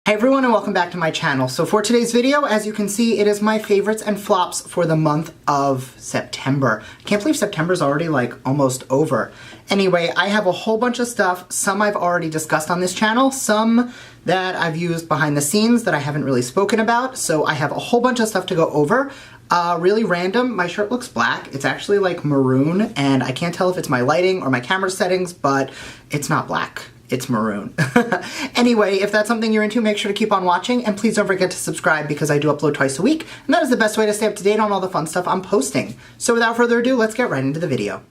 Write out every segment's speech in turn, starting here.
Hey everyone, and welcome back to my channel. So for today's video, as you can see, it is my favorites and flops for the month of September. I can't believe September's already like almost over. Anyway, I have a whole bunch of stuff. Some I've already discussed on this channel, some that I've used behind the scenes that I haven't really spoken about. So I have a whole bunch of stuff to go over. Really random, my shirt looks black. It's actually like maroon, and I can't tell if it's my lighting or my camera settings, but it's not black. It's maroon. Anyway, if that's something you're into, make sure to keep on watching, and please don't forget to subscribe because I do upload twice a week, and that is the best way to stay up to date on all the fun stuff I'm posting. So without further ado, let's get right into the video.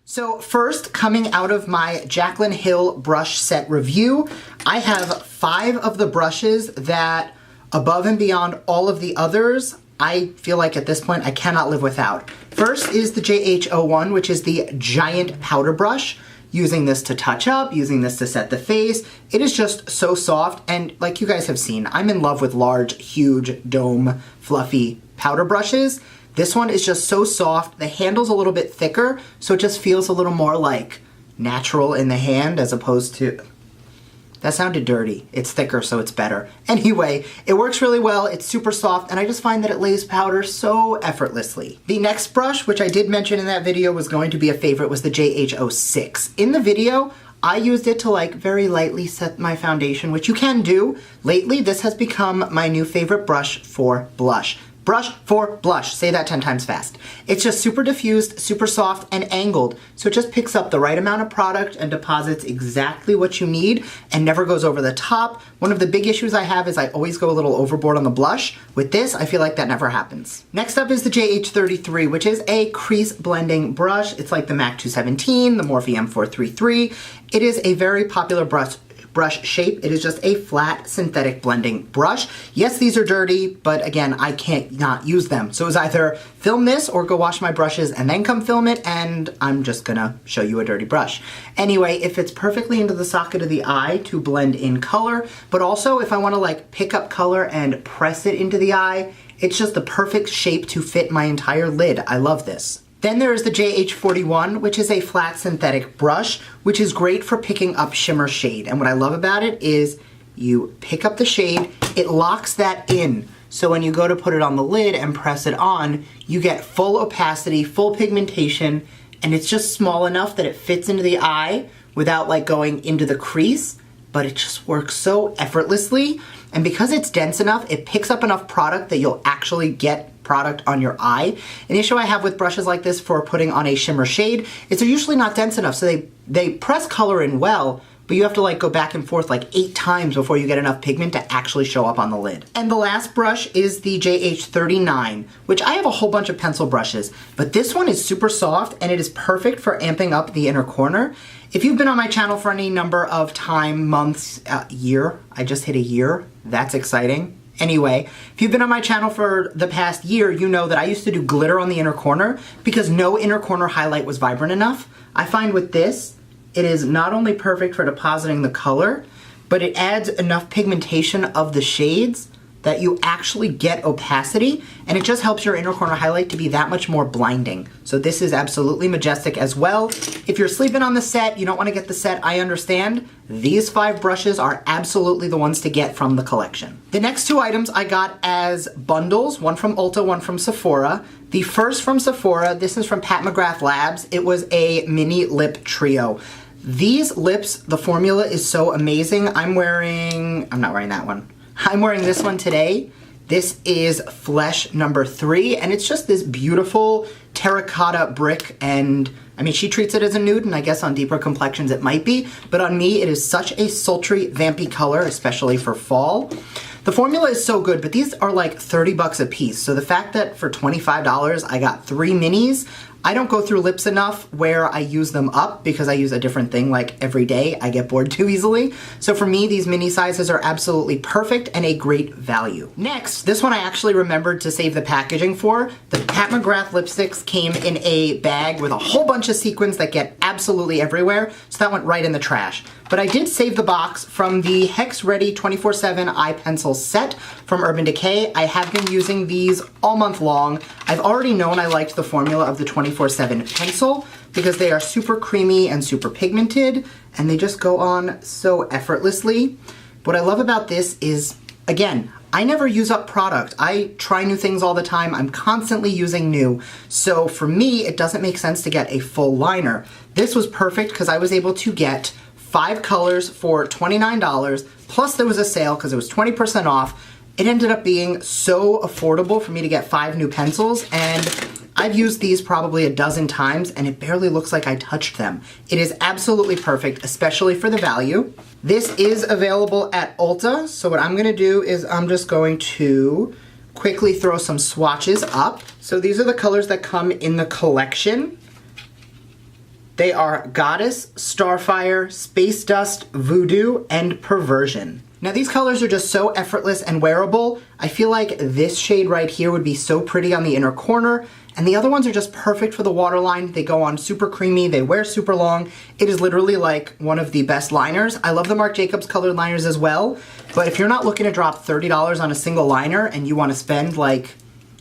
So first, coming out of my Jaclyn Hill brush set review, I have 5 of the brushes that, above and beyond all of the others, I feel like at this point I cannot live without. First is the JH01, which is the giant powder brush. Using this to touch up, using this to set the face. It is just so soft, and like you guys have seen, I'm in love with large, huge, dome, fluffy powder brushes. This one is just so soft. The handle's a little bit thicker, so it just feels a little more like natural in the hand as opposed to... That sounded dirty. It's thicker, so it's better. Anyway, it works really well, it's super soft, and I just find that it lays powder so effortlessly. The next brush, which I did mention in that video was going to be a favorite, was the JH06. In the video, I used it to like very lightly set my foundation, which you can do. Lately, this has become my new favorite brush for blush. Brush for blush. Say that 10 times fast. It's just super diffused, super soft, and angled, so it just picks up the right amount of product and deposits exactly what you need and never goes over the top. One of the big issues I have is I always go a little overboard on the blush. With this, I feel like that never happens. Next up is the JH33, which is a crease blending brush. It's like the MAC 217, the Morphe M433. It is a very popular brush shape. It is just a flat synthetic blending brush. Yes, these are dirty, but again, I can't not use them. So it's either film this or go wash my brushes and then come film it, and I'm just gonna show you a dirty brush. Anyway, it fits perfectly into the socket of the eye to blend in color, but also if I wanna like pick up color and press it into the eye, it's just the perfect shape to fit my entire lid. I love this. Then there is the JH41, which is a flat synthetic brush, which is great for picking up shimmer shade. And what I love about it is you pick up the shade, it locks that in. So when you go to put it on the lid and press it on, you get full opacity, full pigmentation, and it's just small enough that it fits into the eye without like going into the crease, but it just works so effortlessly. And because it's dense enough, it picks up enough product that you'll actually get product on your eye. An issue I have with brushes like this for putting on a shimmer shade is they're usually not dense enough, so they press color in well, but you have to like go back and forth like 8 times before you get enough pigment to actually show up on the lid. And the last brush is the JH39, which I have a whole bunch of pencil brushes, but this one is super soft and it is perfect for amping up the inner corner. If you've been on my channel for any number of time, months, year, I just hit a year, that's exciting. Anyway, if you've been on my channel for the past year, you know that I used to do glitter on the inner corner because no inner corner highlight was vibrant enough. I find with this, it is not only perfect for depositing the color, but it adds enough pigmentation of the shades that you actually get opacity, and it just helps your inner corner highlight to be that much more blinding. So this is absolutely majestic as well. If you're sleeping on the set, you don't want to get the set, I understand. These 5 brushes are absolutely the ones to get from the collection. The next 2 items I got as bundles, one from Ulta, one from Sephora. The first from Sephora, this is from Pat McGrath Labs. It was a mini lip trio. These lips, the formula is so amazing. I'm not wearing that one. I'm wearing this one today. This is Flesh number 3, and it's just this beautiful terracotta brick, and I mean, she treats it as a nude, and I guess on deeper complexions it might be, but on me it is such a sultry, vampy color, especially for fall. The formula is so good, but these are like 30 bucks a piece, so the fact that for $25 I got 3 minis, I don't go through lips enough where I use them up because I use a different thing like every day. I get bored too easily. So for me, these mini sizes are absolutely perfect and a great value. Next, this one I actually remembered to save the packaging for. The Pat McGrath lipsticks came in a bag with a whole bunch of sequins that get absolutely everywhere, so that went right in the trash. But I did save the box from the Hex Ready 24/7 eye pencil set from Urban Decay. I have been using these all month long. I've already known I liked the formula of the 24/7 pencil, because they are super creamy and super pigmented, and they just go on so effortlessly. What I love about this is, again, I never use up product. I try new things all the time. I'm constantly using new. So for me, it doesn't make sense to get a full liner. This was perfect because I was able to get 5 colors for $29, plus there was a sale because it was 20% off. It ended up being so affordable for me to get 5 new pencils, and I've used these probably a dozen times and it barely looks like I touched them. It is absolutely perfect, especially for the value. This is available at Ulta, so what I'm gonna do is I'm just going to quickly throw some swatches up. So these are the colors that come in the collection. They are Goddess, Starfire, Space Dust, Voodoo, and Perversion. Now these colors are just so effortless and wearable. I feel like this shade right here would be so pretty on the inner corner, and the other ones are just perfect for the waterline. They go on super creamy, they wear super long. It is literally like one of the best liners. I love the Marc Jacobs colored liners as well, but if you're not looking to drop $30 on a single liner and you want to spend like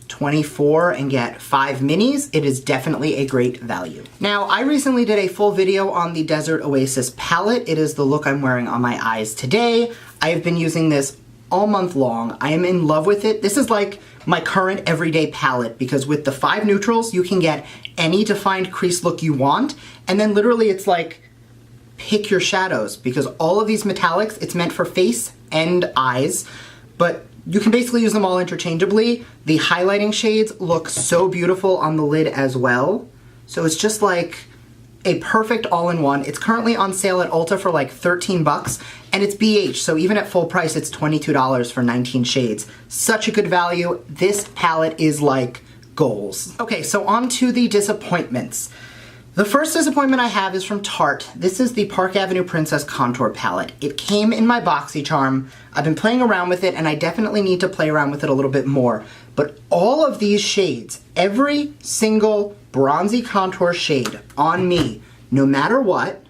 $24 and get 5 minis, it is definitely a great value. Now, I recently did a full video on the Desert Oasis palette. It is the look I'm wearing on my eyes today. I have been using this all month long. I am in love with it. This is like my current everyday palette because with the 5 neutrals, you can get any defined crease look you want. And then literally it's like, pick your shadows because all of these metallics, it's meant for face and eyes, but you can basically use them all interchangeably. The highlighting shades look so beautiful on the lid as well. So it's just like a perfect all-in-one. It's currently on sale at Ulta for like 13 bucks, and it's BH, so even at full price, it's $22 for 19 shades. Such a good value. This palette is like goals. Okay, so on to the disappointments. The first disappointment I have is from Tarte. This is the Park Avenue Princess Contour Palette. It came in my BoxyCharm. I've been playing around with it, and I definitely need to play around with it a little bit more. But all of these shades, every single bronzy contour shade on me, no matter what,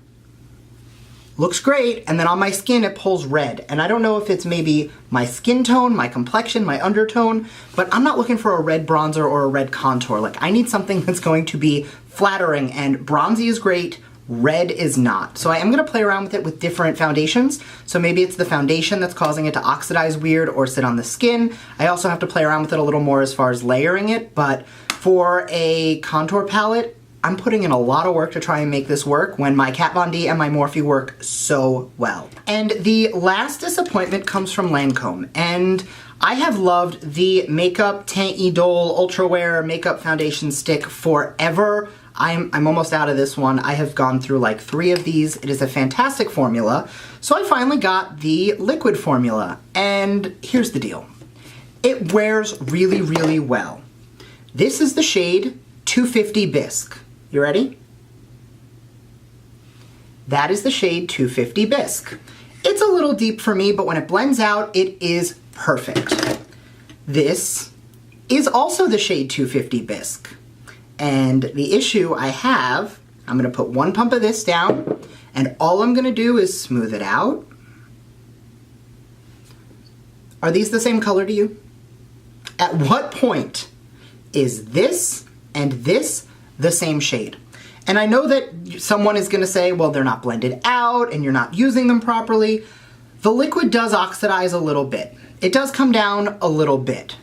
looks great, and then on my skin it pulls red. And I don't know if it's maybe my skin tone, my complexion, my undertone, but I'm not looking for a red bronzer or a red contour. Like, I need something that's going to be flattering, and bronzy is great, red is not. So I am gonna play around with it with different foundations. So maybe it's the foundation that's causing it to oxidize weird or sit on the skin. I also have to play around with it a little more as far as layering it, but for a contour palette, I'm putting in a lot of work to try and make this work when my Kat Von D and my Morphe work so well. And the last disappointment comes from Lancome, and I have loved the Makeup Teint Idole Ultra Wear Makeup Foundation Stick forever. I'm almost out of this one. I have gone through like 3 of these. It is a fantastic formula. So I finally got the liquid formula, and here's the deal. It wears really, really well. This is the shade 250 Bisque. You ready? That is the shade 250 Bisque. It's a little deep for me, but when it blends out, it is perfect. This is also the shade 250 Bisque. And the issue I have, I'm gonna put 1 pump of this down, and all I'm gonna do is smooth it out. Are these the same color to you? At what point is this and this the same shade? And I know that someone is gonna say, well, they're not blended out and you're not using them properly. The liquid does oxidize a little bit. It does come down a little bit.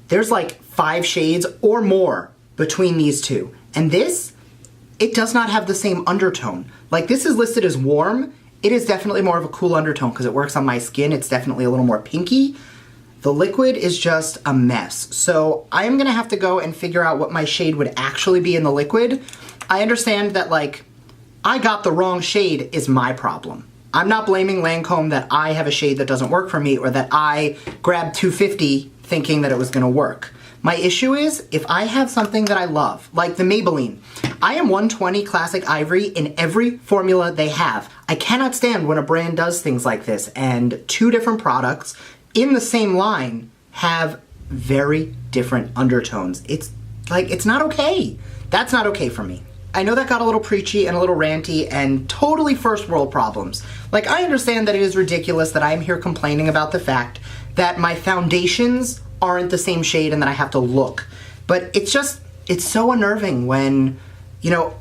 There's like 5 shades or more between these two. And this, it does not have the same undertone. Like, this is listed as warm. It is definitely more of a cool undertone because it works on my skin. It's definitely a little more pinky. The liquid is just a mess. So I am gonna have to go and figure out what my shade would actually be in the liquid. I understand that, like, I got the wrong shade is my problem. I'm not blaming Lancome that I have a shade that doesn't work for me or that I grabbed 250 thinking that it was gonna work. My issue is, if I have something that I love, like the Maybelline, I am 120 Classic Ivory in every formula they have. I cannot stand when a brand does things like this, and 2 different products in the same line have very different undertones. It's like, it's not okay. That's not okay for me. I know that got a little preachy and a little ranty and totally first world problems. Like, I understand that it is ridiculous that I'm here complaining about the fact that my foundations aren't the same shade and that I have to look. But it's just, it's so unnerving when, you know,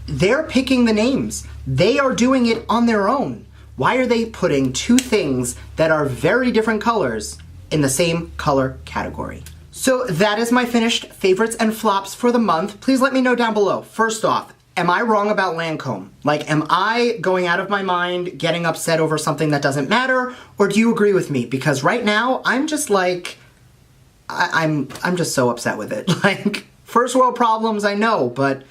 they're picking the names. They are doing it on their own. Why are they putting two things that are very different colors in the same color category? So that is my finished favorites and flops for the month. Please let me know down below. First off, am I wrong about Lancome? Like, am I going out of my mind, getting upset over something that doesn't matter? Or do you agree with me? Because right now, I'm just like, I'm just so upset with it. Like, first world problems, I know, but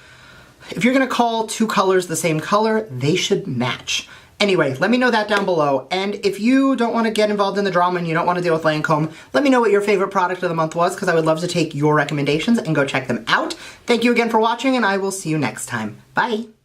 if you're gonna call two colors the same color, they should match. Anyway, let me know that down below. And if you don't want to get involved in the drama and you don't want to deal with Lancome, let me know what your favorite product of the month was, because I would love to take your recommendations and go check them out. Thank you again for watching, and I will see you next time. Bye!